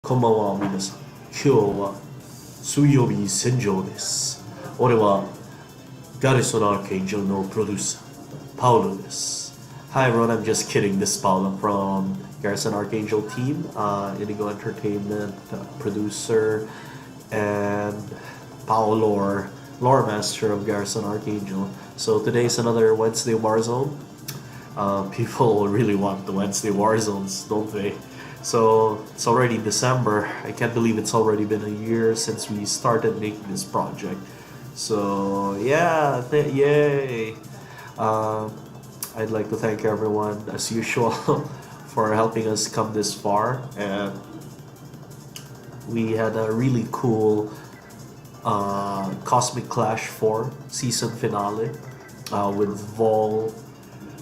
こんばんは皆さん。今日は水曜日戦場です。俺は Garrison Archangel no producer, Paolore です。Hi everyone, I'm just kidding. This is Paolo from Garrison Archangel team, Indigo Entertainment producer, and Paolore, lore master of Garrison Archangel. So today's another Wednesday Warzone. People really want the Wednesday Warzones, don't they? So it's already December. I can't believe it's already been a year since we started making this project. So yeah, yay! I'd like to thank everyone as usual for helping us come this far, and we had a really cool Cosmic Clash 4 season finale with Vol,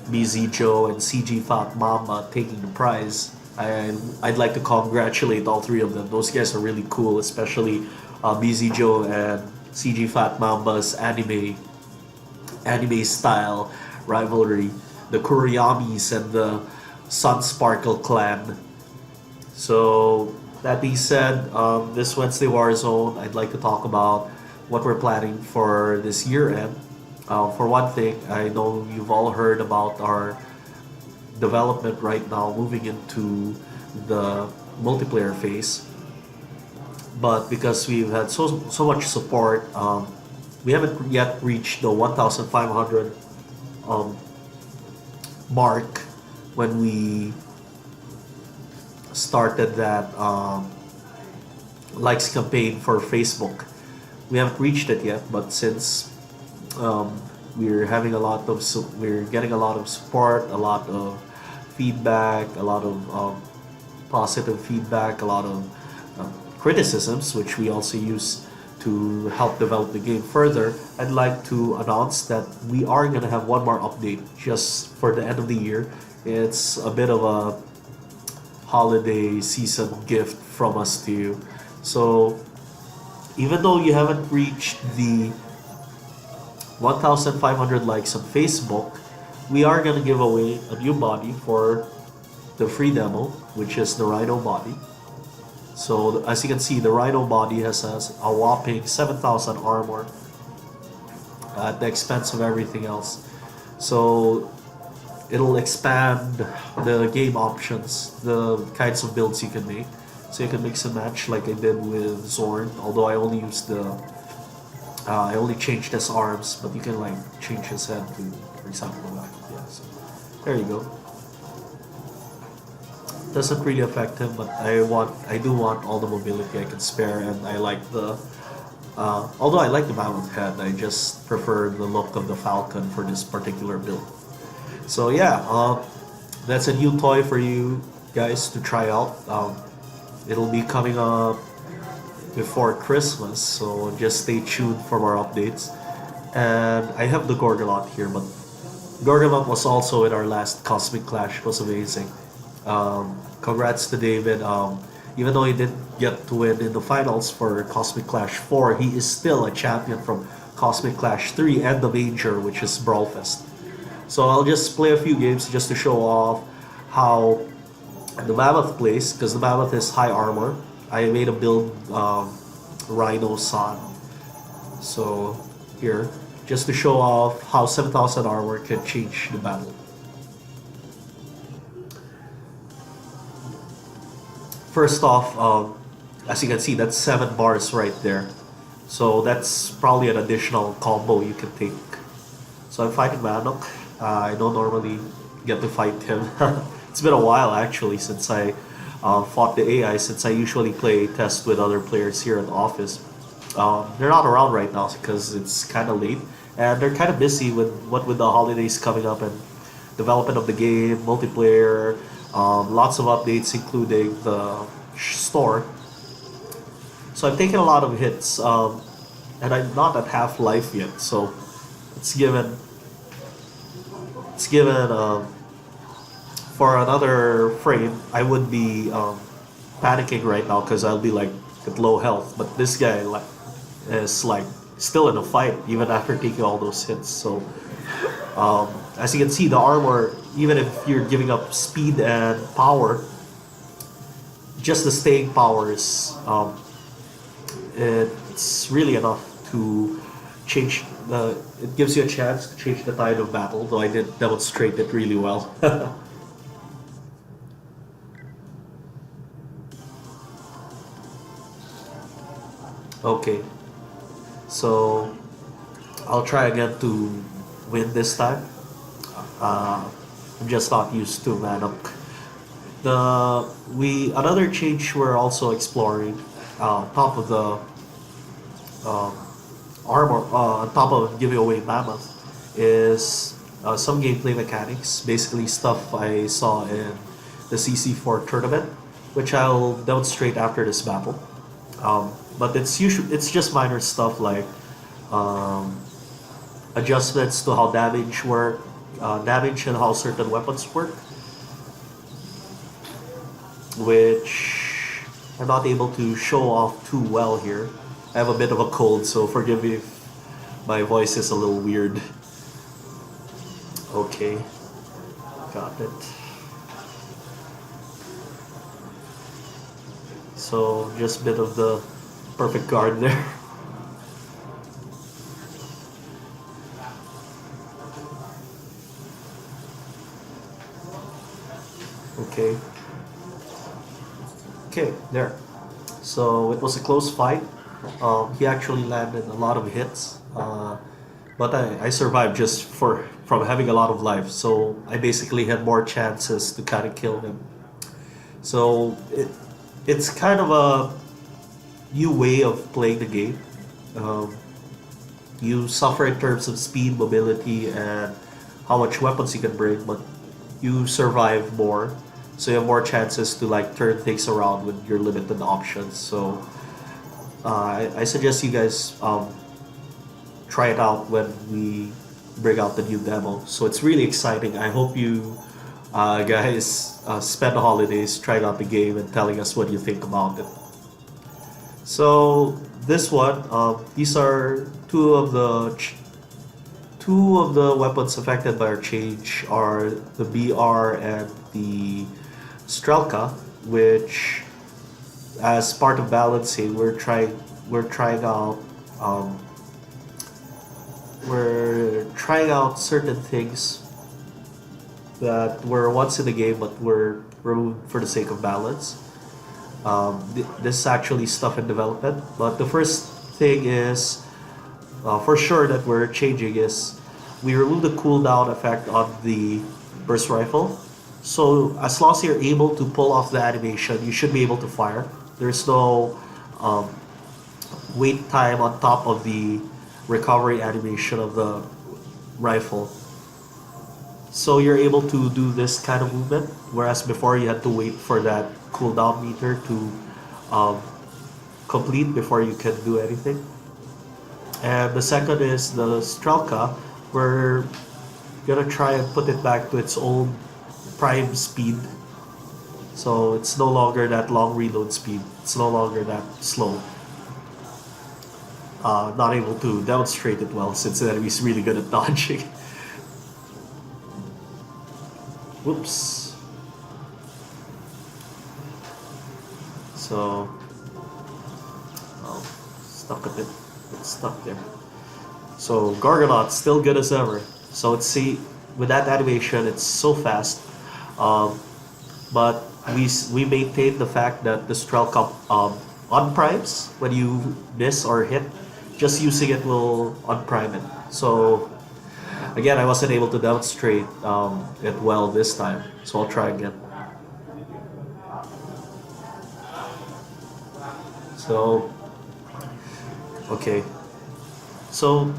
BZ Joe, and CG Fat Mama taking the prize. I'd like to congratulate all three of them. Those guys are really cool, especially BZ Joe and CG Fat Mamba's anime style rivalry, the Kuriyamis and the Sun Sparkle clan. So that being said, this Wednesday Warzone, I'd like to talk about what we're planning for this year end. For one thing, I know you've all heard about our development right now, moving into the multiplayer phase. But because we've had so much support, we haven't yet reached the 1,500 mark when we started that likes campaign for Facebook. We haven't reached it yet, but since we're having we're getting a lot of support, a lot of feedback, a lot of positive feedback, a lot of criticisms, which we also use to help develop the game further. I'd like to announce that we are going to have one more update just for the end of the year. It's a bit of a holiday season gift from us to you. So even though you haven't reached the 1,500 likes on Facebook, we are going to give away a new body for the free demo, which is the Rhino body. So as you can see, the Rhino body has a whopping 7,000 armor at the expense of everything else. So it'll expand the game options, the kinds of builds you can make. So you can mix and match like I did with Zorn, although I only used I only changed his arms, but you can like change his head to, for example, the back. Yeah, so there you go. Doesn't really affect him, but I do want all the mobility I can spare, and I like the although I like the Mammoth head, I just prefer the look of the Falcon for this particular build. So yeah, that's a new toy for you guys to try out. It'll be coming up before Christmas, so just stay tuned for more updates. And I have the Gorgolot here, but Gorgolot was also in our last Cosmic Clash. It was amazing. Congrats to David. Even though he didn't get to win in the finals for Cosmic Clash 4, he is still a champion from Cosmic Clash 3 and the Major, which is Brawlfest. So I'll just play a few games just to show off how the Mammoth plays, because the Mammoth is high armor. I made a build Rhino-san. So here, just to show off how 7,000 armor can change the battle. First off, as you can see, that's 7 bars right there. So that's probably an additional combo you can take. So I'm fighting Manok. I don't normally get to fight him. It's been a while actually since I fought the AI, since I usually play test with other players here at the office. They're not around right now because it's kind of late, and they're kind of busy with the holidays coming up and development of the game, multiplayer, lots of updates including the store. So I'm taking a lot of hits, and I'm not at half life yet, so it's given for another frame I would be panicking right now because I'll be like at low health, but this guy is like still in a fight even after taking all those hits. So as you can see, the armor, even if you're giving up speed and power, just the staying powers, it's really enough to change the. It gives you a chance to change the tide of battle. Though I did demonstrate it really well. Okay, so I'll try again to win this time. I'm just not used to mana. The we Another change we're also exploring, top of the um, armor, on top of giving away mammoth, is some gameplay mechanics. Basically, stuff I saw in the CC4 tournament, which I'll demonstrate after this battle. But it's just minor stuff like um, adjustments to how damage and how certain weapons work, which I'm not able to show off too well here. I have a bit of a cold, so forgive me if my voice is a little weird. Okay, got it. So just a bit of the perfect guard there. Okay. Okay, there. So it was a close fight. He actually landed a lot of hits, but I survived just from having a lot of life. So I basically had more chances to kind of kill him. So it's kind of a new way of playing the game. Um, you suffer in terms of speed, mobility, and how much weapons you can bring, but you survive more, so you have more chances to like turn things around with your limited options. So I suggest you guys try it out when we bring out the new demo. So it's really exciting. I hope you guys spend the holidays trying out the game and telling us what you think about it. So this one, these are two of the weapons affected by our change are the BR and the Strelka, which, as part of balancing, um, we're trying out certain things that were once in the game but were removed for the sake of balance. This is actually stuff in development, but the first thing is for sure that we're changing is we remove the cooldown effect on the burst rifle. So as long as you're able to pull off the animation, you should be able to fire. There's no um, wait time on top of the recovery animation of the rifle. So you're able to do this kind of movement, whereas before you had to wait for that cooldown meter to um, complete before you can do anything. And the second is the Strelka. We're gonna try and put it back to its old prime speed. So it's no longer that long reload speed. It's no longer that slow. Not able to demonstrate it well since the enemy's really good at dodging. Whoops. So, stuck a bit. It's stuck there. So Gargonaut's still good as ever. So let's see, with that animation, it's so fast. But we maintain the fact that the Strelka unprimes when you miss or hit. Just using it will unprime it. So again, I wasn't able to demonstrate it well this time. So I'll try again. So okay. So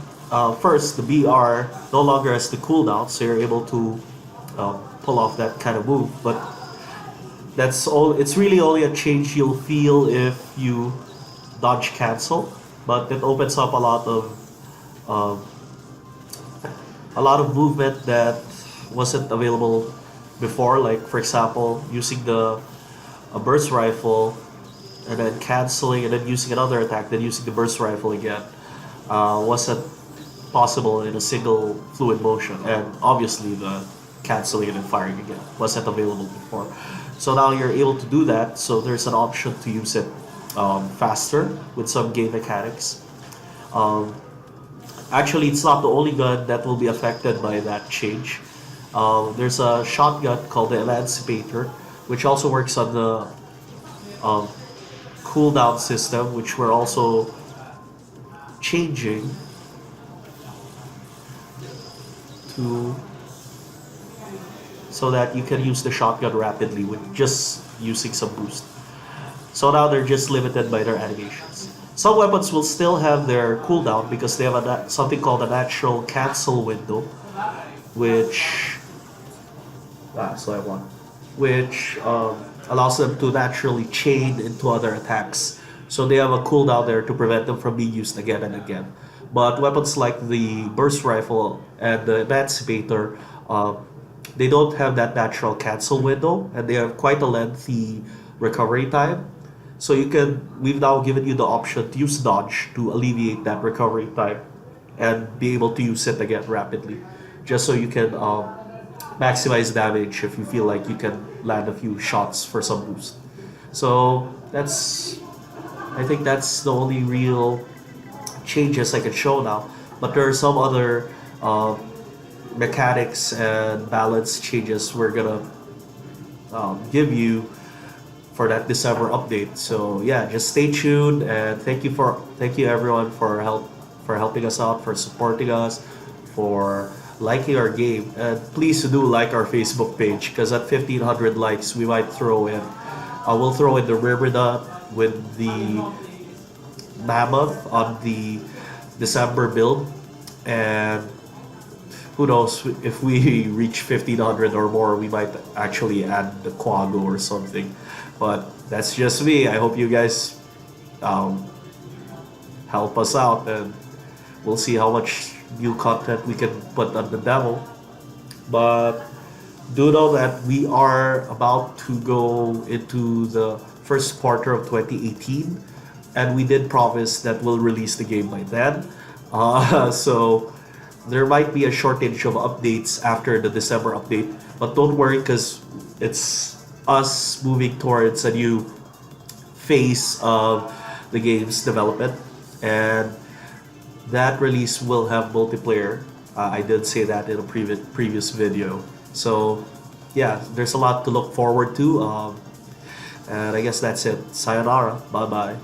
first, the BR no longer has the cooldown, so you're able to pull off that kind of move. But that's all. It's really only a change you'll feel if you dodge cancel. But it opens up um, a lot of movement that wasn't available before. Like for example, using the a burst rifle and then canceling and then using another attack, then using the burst rifle again. Wasn't possible in a single fluid motion, and obviously the canceling it and firing again. Wasn't available before. So now you're able to do that. So there's an option to use it faster with some game mechanics. Um, Actually, it's not the only gun that will be affected by that change. There's a shotgun called the Emancipator, which also works on the um, cooldown system, which we're also changing to so that you can use the shotgun rapidly with just using some boost. So now they're just limited by their animations. Some weapons will still have their cooldown because they have something called a natural cancel window, which so I want, which allows them to naturally chain into other attacks. So they have a cooldown there to prevent them from being used again and again. But weapons like the burst rifle and the emancipator, they don't have that natural cancel window, and they have quite a lengthy recovery time. So we've now given you the option to use dodge to alleviate that recovery time and be able to use it again rapidly, just so you can maximize damage if you feel like you can land a few shots for some boost. So I think that's the only real changes I can show now. But there are some other mechanics and balance changes we're gonna give you for that December update. So yeah, just stay tuned, and thank you everyone for helping us out, for supporting us, for liking our game, and please do like our Facebook page because at 1,500 likes we might we'll throw in the river dot with the mammoth on the December build, and who knows, if we reach 1,500 or more, we might actually add the Quago or something. But that's just me. I hope you guys help us out, and we'll see how much new content we can put on the demo. But do know that we are about to go into the first quarter of 2018, and we did promise that we'll release the game by then. So there might be a shortage of updates after the December update, but don't worry because it's us moving towards a new phase of the game's development, and that release will have multiplayer. I did say that in a previous video. So yeah, there's a lot to look forward to, and I guess that's it. Sayonara. Bye bye.